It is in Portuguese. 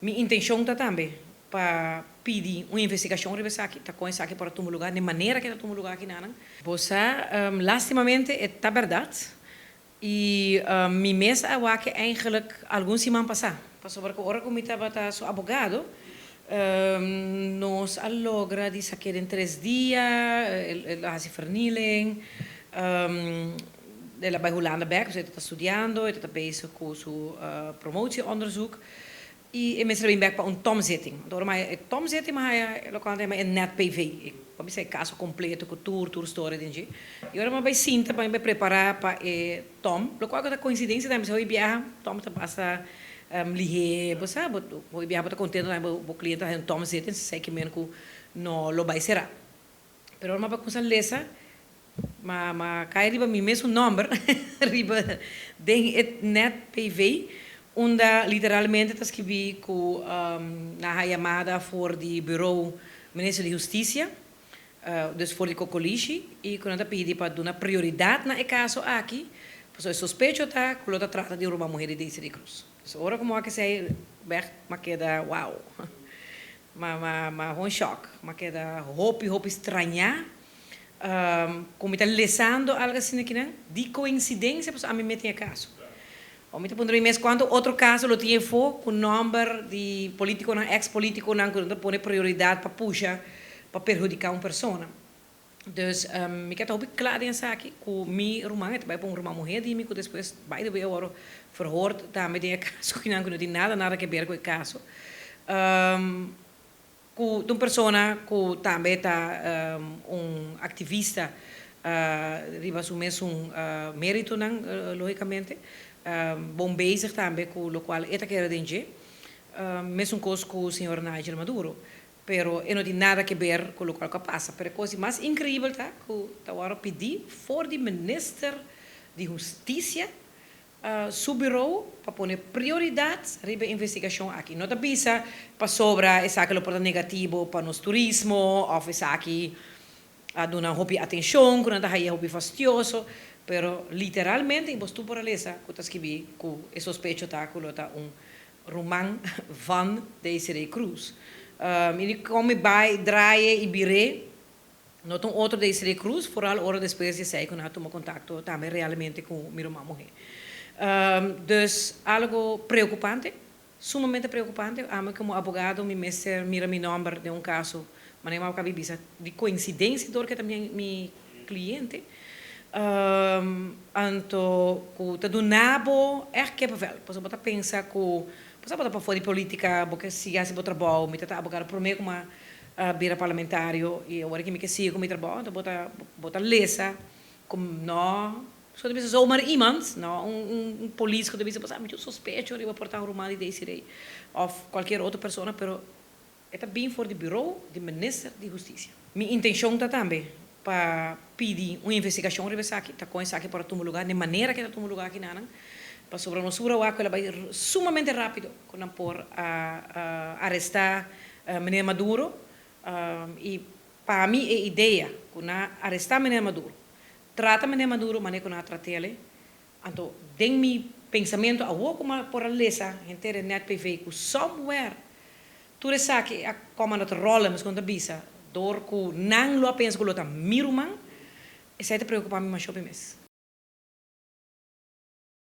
Minha intenção está também para pedir uma investigação aqui, tá com isso aqui para tomar lugar, de maneira que está tomando lugar aqui não. Você, lastimamente, é verdade. E minha mesa é que eigenlijk alguns semanas passar. Passou para que a hora que eu estava so advogado, nós logra de sacar em 3 dias, ela faz vernieling, ela vai Holanda back, ze está estudando, ela está bezig com seu promotieonderzoek. E mensen hebben back para tomzitting. Door mij tomzitting, maar hij lokaal maar een net PV. Ik heb een caso completo com tour story dinge. E agora mas sinta para me preparar para tom. Lokaal que a coincidência da minha viagem, tom tá passa lihe, você sabe, vou viajar para contente na o cliente tem tomzitting, sei que menos no lo vai será. Pero mas para começar lesa, mas cai riba mi mesmo número, riba den net PV. Onda literalmente está escrito na chamada voor die bureau minister de Justiça, dus voor de Cocoligi, e quando pedi para dar prioridade na caso aqui, pois eu suspeito tá que ela trata de uma mulher de City Cruz. So ora como é que sei, mas queda wow, mas um choque, mas queda hope estranhar, como está lesando algo assim que não, de coincidência, pois a mim mete em caso. Om te poner mes quanto outro caso lo tinha fo com número de político na ex-político na que põe prioridade para puxar para prejudicar uma pessoa. Dus me quero bem claro nessa aqui com mi irmã, vai para uma mulher de mim que depois vai de ver verhoord também de caso que não tem nada que ver com o caso. Com uma pessoa que também está ativista riba su mesmo mérito não logicamente. Bom bezig também com o qual é que era dentro, mesmo coisa com o senhor Nigel Maduro, pero não tem nada a ver com o qual passa. Pero a coisa mais incrível tá que agora pedir for o minister de Justiça seu bureau para pôr prioridades riba investigação aqui. Não tá bisa para sobra essa que lo negativo para nos turismo, ou essa aqui a dar uma atenção, quando tá aí fastidioso. Pero literalmente, em tu por alesa, que está escrito que é suspeito que está román van Desiree Cruz. Ele come vai, draai e bire, não tem outro Desiree Cruz, vooral hora depois de sei que não toma contato também realmente com minha irmã mulher. Dus algo preocupante, sumamente preocupante. A como advogado, me mestre mira meu nome de caso, mas não é uma de coincidência, porque também meu cliente. Anto ku te do nabo kippenvel. Pois eu pensa ku pois eu para fora de política, porque se já se bota trabalho, me tá abogar por meio como beira parlamentário e agora que me que siga com meu trabalho, então bota lesa como não só de pessoas ou maar iemand, não político de pessoas, eu suspeito de portar rumali desse rei ou qualquer outra pessoa, pero é bem for de bureau de minister de Justiça. Minha intenção tá também para pedir uma investigação aqui, tá com isso aqui para tomar lugar, de maneira que está tomando lugar aqui não, para sobre uma sura ela vai sumamente rápido quando por arrestar menino Maduro e para mim a ideia quando arrestar menino Maduro, trata menino Maduro maneira quando trata ele, então tem meu pensamento a como por a lesa inteira net PV que somewhere tudo isso aqui a como não rola mas quando bisa door ku nang lo pensa ku lo ta miruman, essa é preocupar me mais shopping mes.